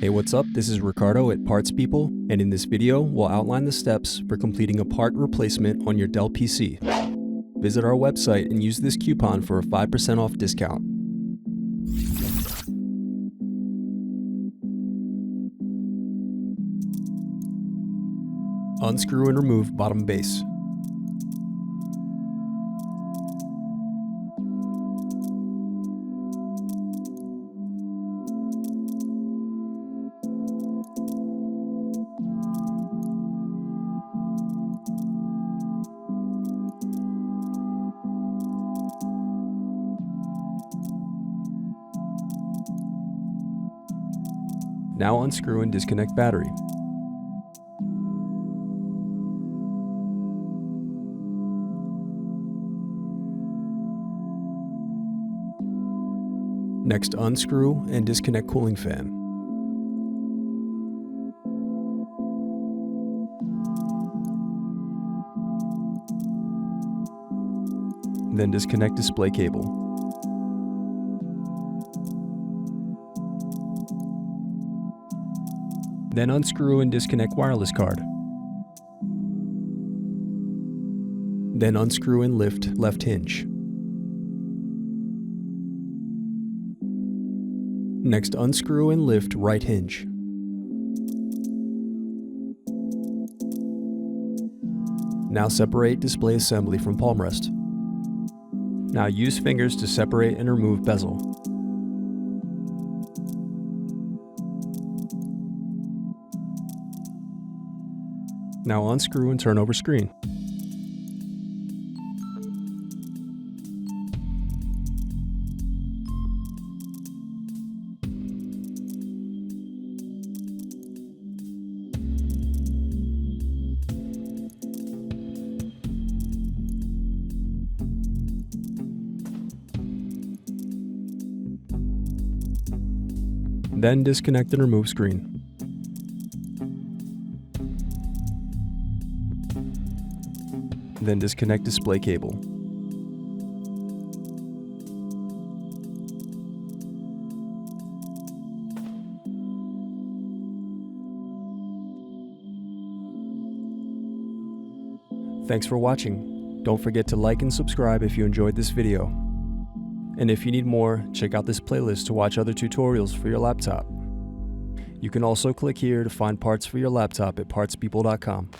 Hey, what's up? This is Ricardo at Parts People, and in this video, we'll outline the steps for completing a part replacement on your Dell PC. Visit our website and use this coupon for a 5% off discount. Unscrew and remove bottom base. Now unscrew and disconnect battery. Next, unscrew and disconnect cooling fan. Then disconnect display cable. Then unscrew and disconnect wireless card. Then unscrew and lift left hinge. Next, unscrew and lift right hinge. Now separate display assembly from palm rest. Now use fingers to separate and remove bezel. Now unscrew and turn over screen. Then disconnect and remove screen. Then disconnect display cable. Thanks for watching. Don't forget to like and subscribe if you enjoyed this video. And if you need more, check out this playlist to watch other tutorials for your laptop. You can also click here to find parts for your laptop at partspeople.com.